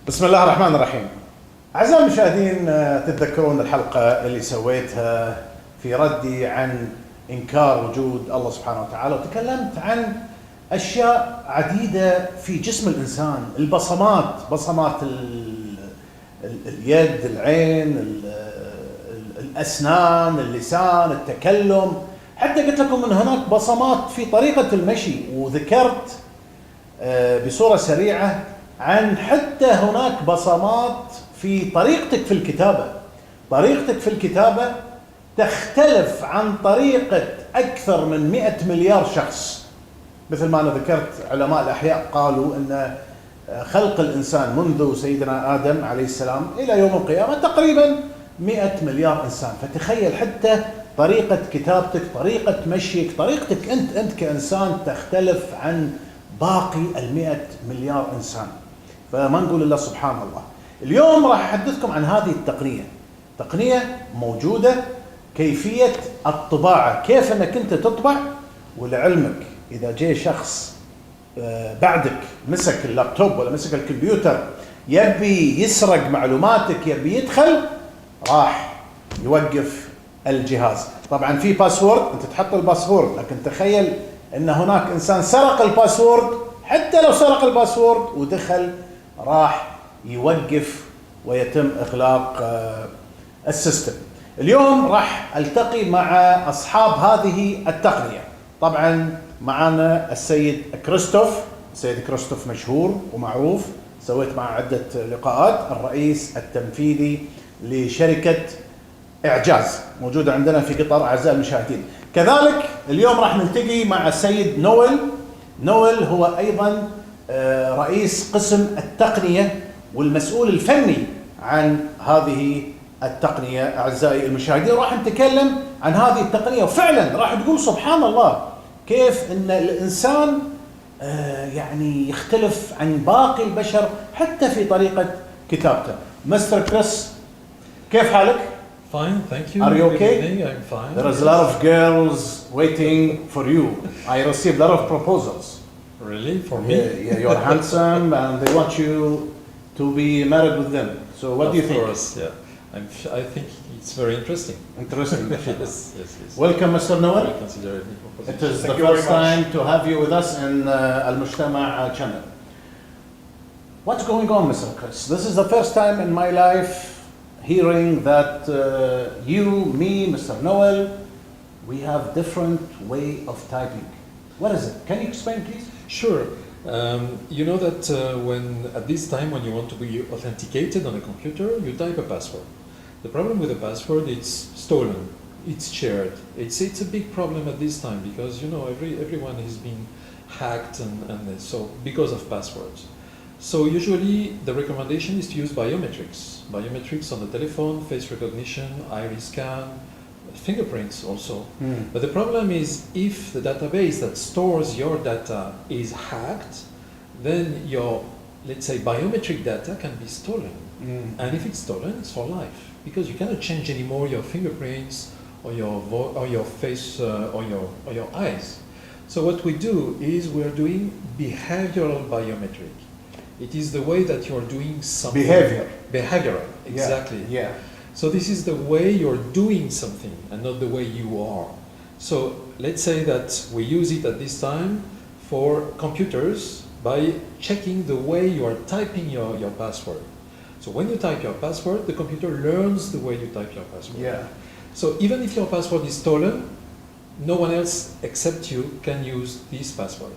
بسم الله الرحمن الرحيم. أعزائي المشاهدين، تتذكرون الحلقة اللي سويتها في ردي عن إنكار وجود الله سبحانه وتعالى، وتكلمت عن أشياء عديدة في جسم الإنسان، بصمات اليد، العين، الأسنان، اللسان، التكلم، حتى قلت لكم أن هناك بصمات في طريقة المشي، وذكرت بصورة سريعة عن حتى هناك بصمات في طريقتك في الكتابة. طريقتك في الكتابة تختلف عن طريقة أكثر من 100 مليار شخص. مثل ما أنا ذكرت، علماء الأحياء قالوا أن خلق الإنسان منذ سيدنا آدم عليه السلام إلى يوم القيامة تقريبا 100 مليار إنسان. فتخيل حتى طريقة كتابتك، طريقة مشيك، طريقتك أنت كإنسان تختلف عن باقي 100 مليار إنسان. فما نقول إلا سبحان الله. اليوم راح أحدثكم عن هذه تقنية موجودة، كيفية الطباعة، كيف أنك أنت تطبع. ولعلمك إذا جاء شخص بعدك مسك اللابتوب ولا مسك الكمبيوتر يبي يسرق معلوماتك، يبي يدخل، راح يوقف الجهاز. طبعا في باسورد، أنت تحط الباسورد، لكن تخيل أن هناك إنسان سرق الباسورد. حتى لو سرق الباسورد ودخل، راح يوقف ويتم إغلاق السيستم. اليوم راح ألتقي مع أصحاب هذه التقنية. طبعا معنا السيد كريستوف. السيد كريستوف مشهور ومعروف، سويت معه عدة لقاءات، الرئيس التنفيذي لشركة إعجاز، موجودة عندنا في قطر أعزائي المشاهدين. كذلك اليوم راح نلتقي مع السيد نويل، هو أيضا رئيس قسم التقنية والمسؤول الفني عن هذه التقنية. أعزائي المشاهدين، راح نتكلم عن هذه التقنية، وفعلا راح تقول سبحان الله كيف أن الإنسان يعني يختلف عن باقي البشر حتى في طريقة كتابته. مستر كريس، كيف حالك؟ Fine, thank you. Are you okay? I'm fine. There is a lot of girls waiting for you. I received a lot of proposals. Really? For me? Yeah, you're handsome and they want you to be married with them. So what do you think? Of course, yeah. I think it's very interesting. Interesting. yes. Welcome, Mr. Noel. I consider it a proposition. It is the first time to have you with us in المجتمع channel. What's going on, Mr. Chris? This is the first time in my life hearing that you, me, Mr. Noel, we have different way of typing. What is it? Can you explain, please? Sure. You know that at this time when you want to be authenticated on a computer, you type a password. The problem with the password, it's stolen, it's shared. It's a big problem at this time because everyone is being hacked and so because of passwords. So usually the recommendation is to use biometrics on the telephone, face recognition, iris scan, fingerprints also. But the problem is if the database that stores your data is hacked, then your, let's say, biometric data can be stolen. And if it's stolen, it's for life, because you cannot change anymore your fingerprints or your face or your eyes. So what we do is we're doing behavioral biometric. It is the way that you're doing something. Behavioral, exactly. Yeah. So this is the way you're doing something and not the way you are. So let's say that we use it at this time for computers by checking the way you are typing your password. So when you type your password, the computer learns the way you type your password. Yeah. So even if your password is stolen, no one else except you can use this password.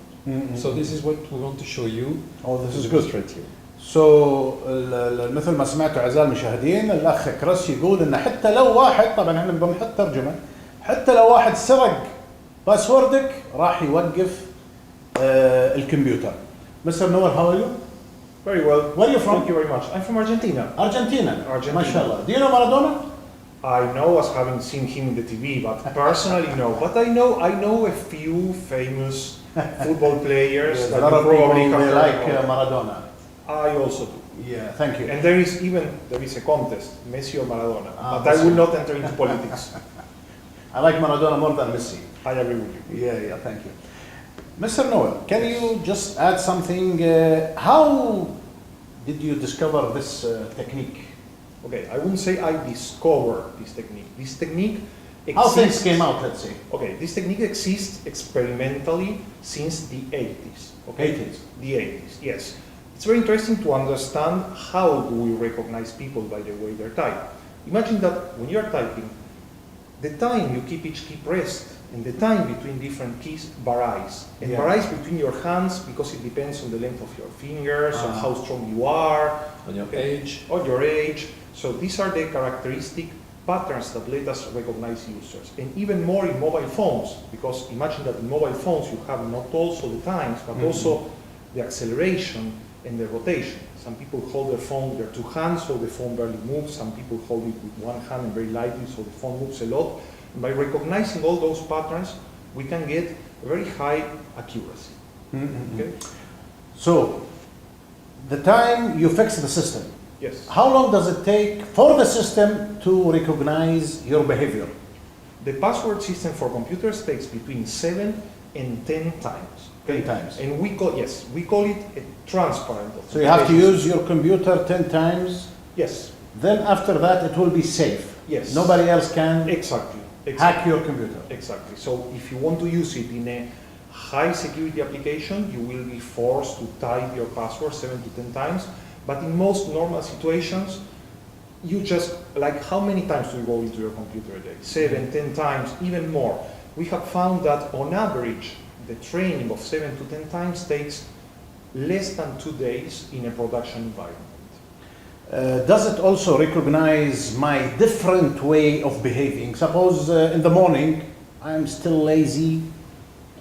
So this is what we want to show you. Oh, this is good. So مثل ما سمعتوا أعزائي المشاهدين، الأخ كريس يقول إن حتى لو واحد، طبعا احنا بنحط ترجمة، حتى لو واحد سرق باسوردك راح يوقف الكمبيوتر. Mr. Noel, how are you? Very well. Where are you from? Thank you very much. I'm from Argentina. Argentina. MashaAllah. Do you know Maradona? I know as having seen him in the TV, but personally no. But I know a few famous football players that a lot of probably people have like Maradona. I also do. Yeah, thank you. And there is a contest, Messi or Maradona. But Messi. I will not enter into politics. I like Maradona more than Messi. I agree with you. Yeah, thank you. Mr. Noel, can you just add something? How did you discover this technique? Okay, I wouldn't say I discovered this technique. This technique How things exists. came out, let's say. Okay, this technique exists experimentally since the 80s. Okay, 80s. The 80s, yes. It's very interesting to understand how do we recognize people by the way they type. Imagine that when you're typing, the time you keep each key pressed and the time between different keys varies. And varies between your hands because it depends on the length of your fingers, on how strong you are, On your age. on your age. So these are the characteristic patterns that let us recognize users. And even more in mobile phones, because imagine that in mobile phones you have not also the times, but also the acceleration and the rotation. Some people hold their phone with their two hands, so the phone barely moves. Some people hold it with one hand and very lightly, so the phone moves a lot. And by recognizing all those patterns, we can get very high accuracy. Okay? So, the time you fix the system, Yes. how long does it take for the system to recognize your behavior? The password system for computers takes between 7 and 10 times. 10 times. And we call it a transparent. So you have to authentication. use your computer 10 times, Yes. then after that it will be safe. Yes. Nobody else can Exactly. hack your computer. Exactly. So if you want to use it in a high security application, you will be forced to type your password 7 to 10 times. But in most normal situations, you just, like how many times do you go into your computer a day? 7, 10 times, even more. We have found that on average, the training of 7 to 10 times takes less than 2 days in a production environment. Does it also recognize my different way of behaving? Suppose in the morning I'm still lazy,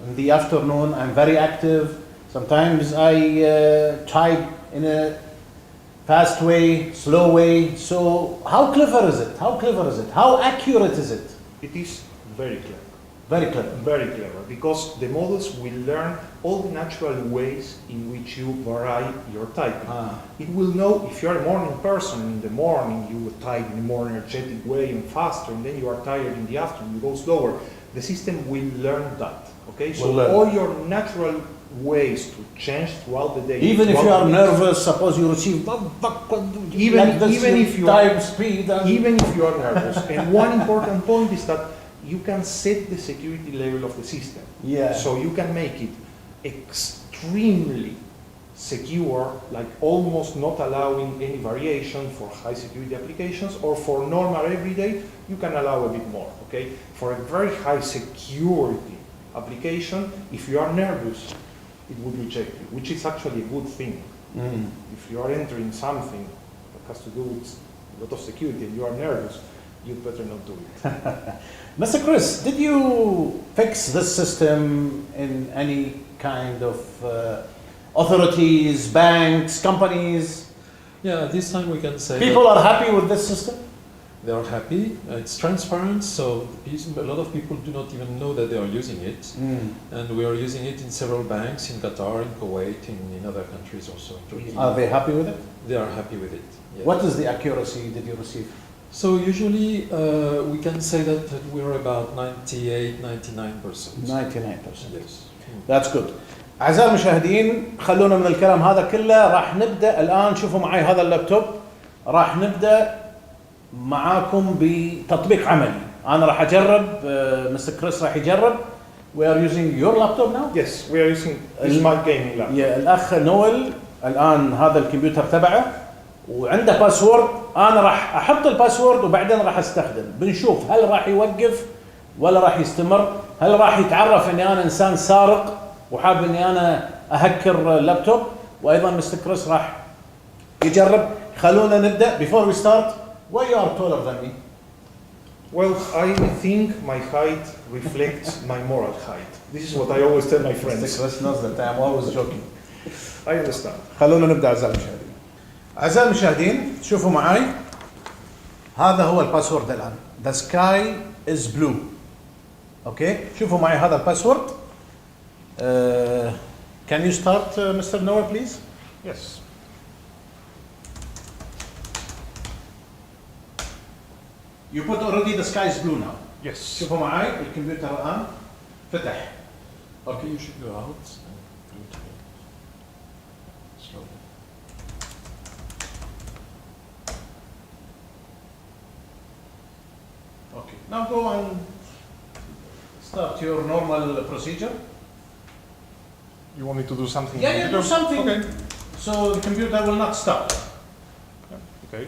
in the afternoon I'm very active, sometimes I type in a fast way, slow way. So how clever is it? How clever is it? How accurate is it? It is very clever. Very clever. Very clever, because the models will learn all the natural ways in which you vary your typing. It will know if you're a morning person, in the morning you will type in a more energetic way and faster, and then you are tired in the afternoon, you go slower. The system will learn that, okay? So all your natural ways to change throughout the day. Even if you are nervous, suppose you receive even if you are type speed. Even if you are nervous. And one important point is that you can set the security level of the system. Yeah. So you can make it extremely secure, like almost not allowing any variation for high security applications, or for normal everyday, you can allow a bit more, okay? For a very high security application, if you are nervous, it would reject you, which is actually a good thing. If you are entering something that has to do with a lot of security and you are nervous, you'd better not do it. Mr. Chris, did you fix this system in any kind of authorities, banks, companies? Yeah, this time we can say People are happy with this system? they are happy. It's transparent, so a lot of people do not even know that they are using it. And we are using it in several banks in Qatar, in Kuwait, in other countries also. In Turkey. Are they happy with it? They are happy with it. Yes. What is the accuracy that you receive? So usually we can say that we're about 98, 99%. 99%. Yes. That's good. أعزائي المشاهدين، خلونا من الكلام هذا كله، راح نبدأ الآن. شوفوا معي هذا اللابتوب، راح نبدأ معاكم بتطبيق عملي. أنا راح أجرب، مستر كريس راح يجرب. We are using your laptop now? Yes, we are using this my gaming laptop. الأخ نويل الآن هذا الكمبيوتر تبعه وعنده باسورد. أنا راح أحط الباسورد وبعدين راح أستخدم. بنشوف هل راح يوقف ولا راح يستمر، هل راح يتعرف إني أنا إنسان سارق وحاب إني أنا أهكر اللابتوب. وأيضا مستر كريس راح يجرب. خلونا نبدأ. Before we start, why you are taller than me? Well, I think my height reflects my moral height. This is what I always tell my friends. Mr. Chris knows that I'm always joking. I understand. خلونا نبدأ أعزائي المشاهدين. أعزائي المشاهدين، شوفوا معي هذا هو الباسورد الآن. The sky is blue. Okay. شوفوا معي هذا الباسورد. Can you start, Mr. Noah, please? Yes. You put already the sky is blue now. Yes. شوفوا معي الكمبيوتر الآن فتح. Okay, you should go out and do it again. Slowly. Now go and start your normal procedure. You want me to do something? Yeah, do something. Okay. So the computer will not stop. Okay.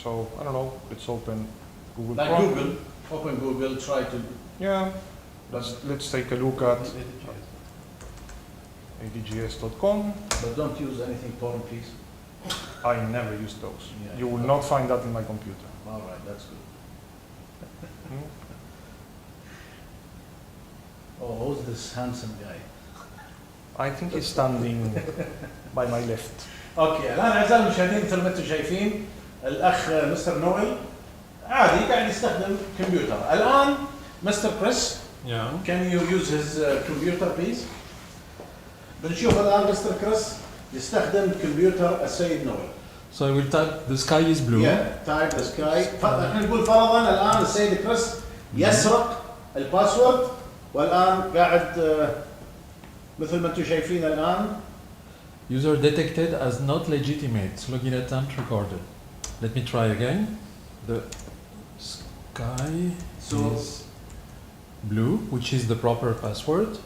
So, I don't know, let's open Google Like Chrome. Google, open Google, try to... Yeah, let's take a look at adgs.com. But don't use anything porn, please. I never use those. Yeah. You will not find that in my computer. All right, that's good. Oh, who's this handsome guy? I think he's standing by my left. اوكي الان اعزائي المشاهدين مثل ما انتم شايفين الاخ مستر نويل عادي قاعد يستخدم كمبيوتر. الان مستر كريس Yeah. can you use his computer please؟ بنشوف الان مستر كريس يستخدم كمبيوتر السيد نويل. So I will type the sky is blue. Yeah, type the sky. احنا نقول فرضا الان السيد كريس يسرق الباسورد والان قاعد مثل ما انتم شايفين الان. User detected as not legitimate. Login attempt recorded. Let me try again. The sky is blue, which is the proper password.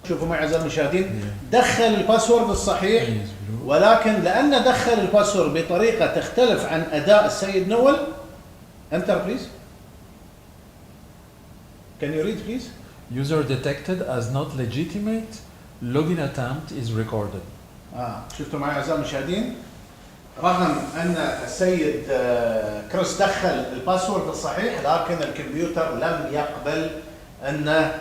شوفوا معي اعزائي المشاهدين دخل الباسورد الصحيح Sky is blue. ولكن لأنه دخل الباسورد بطريقة تختلف عن أداء السيد نويل. Enter please. Can you read please? User detected as not legitimate. Login attempt is recorded. شفتوا معي أعزائي المشاهدين رغم أن السيد كريس دخل الباسورد الصحيح لكن الكمبيوتر لم يقبل أن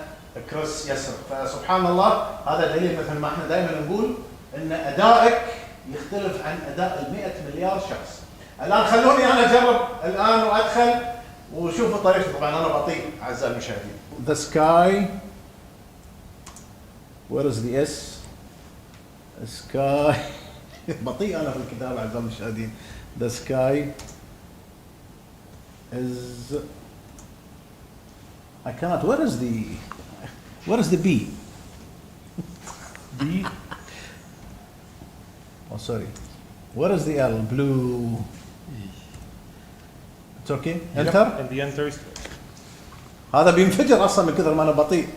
كريس يسرق. فسبحان الله هذا دليل مثل ما احنا دائما نقول أن أدائك يختلف عن أداء 100 مليار شخص. الآن خلوني أنا أجرب الآن وأدخل وشوفوا طريقتي. طبعا أنا بطيء أعزائي المشاهدين. The sky. Where is the S? Sky. بطيء أنا في الكتابة أعزائي المشاهدين. The sky is. I cannot. Where is the B? B. Oh, sorry. Where is the L? Blue. It's okay. Enter. And the enter is. هذا بينفجر اصلا من كثر ما انا بطيء.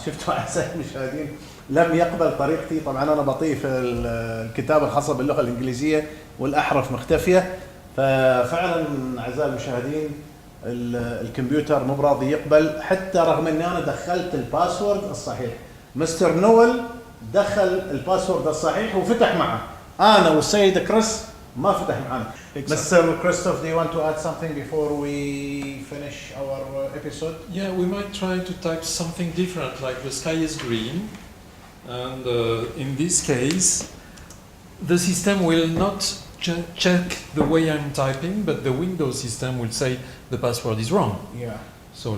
شفتوا اعزائي المشاهدين لم يقبل طريقتي. طبعا انا بطيء في الكتابه الخاصه باللغه الانجليزيه والاحرف مختفيه. ففعلا اعزائي المشاهدين الكمبيوتر مو راضي يقبل حتى رغم اني انا دخلت الباسورد الصحيح. مستر نويل دخل الباسورد الصحيح وفتح معه. انا والسيد كريس ما فتح معنا. Mr. Kiristof, do you want to add something before we finish our episode? Yeah, we might try to type something different, like the sky is green. And in this case, the system will not check the way I'm typing, but the Windows system will say the password is wrong. Yeah. So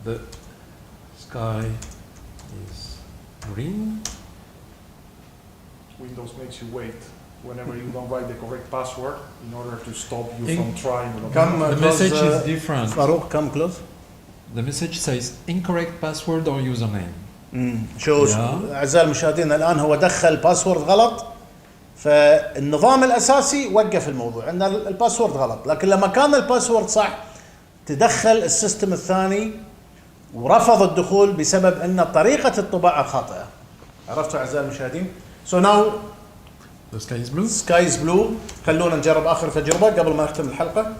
the sky is green. Windows makes you wait whenever you don't write the correct password in order to stop you from trying. The message is different. Farouk, come close. The message says incorrect password or username. شو أعزائي المشاهدين الآن هو دخل باسورد غلط فالنظام الأساسي وقف الموضوع أن الباسورد غلط. لكن لما كان الباسورد صح تدخل السيستم الثاني ورفض الدخول بسبب أن طريقة الطباعة خاطئة. عرفتوا أعزائي المشاهدين؟ So now the sky is blue. Sky is blue. خلونا نجرب آخر تجربة قبل ما نختم الحلقة.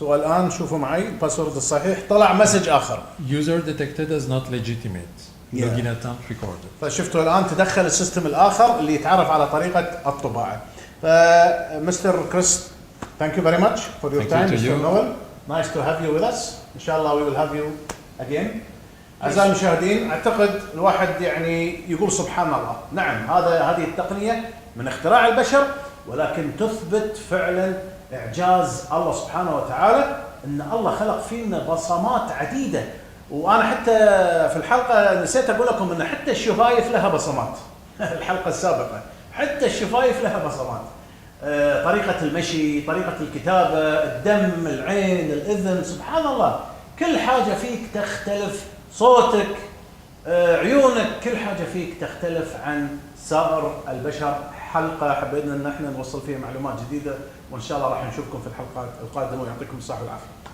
الآن شوفوا معي الباسورد الصحيح طلع مسج آخر. User detected as not legitimate. Login attempt recorded. فشفتوا الآن تدخل السيستم الآخر اللي يتعرف على طريقة الطباعة. فمستر كريس thank you very much for your time, Mr. Noel. Nice to have you with us. إن شاء الله we will have you again. أعزائي المشاهدين أعتقد الواحد يعني يقول سبحان الله. نعم هذه التقنية من اختراع البشر ولكن تثبت فعلا إعجاز الله سبحانه وتعالى أن الله خلق فينا بصمات عديدة. وأنا حتى في الحلقة نسيت أقول لكم أن حتى الشفايف لها بصمات. الحلقة السابقة حتى الشفايف لها بصمات. طريقة المشي، طريقة الكتابة، الدم، العين، الأذن، سبحان الله كل حاجة فيك تختلف. صوتك، عيونك، كل حاجة فيك تختلف عن سائر البشر حلقة حبينا ان احنا نوصل فيها معلومات جديدة، وان شاء الله راح نشوفكم في الحلقات القادمة، ويعطيكم الصحة والعافية.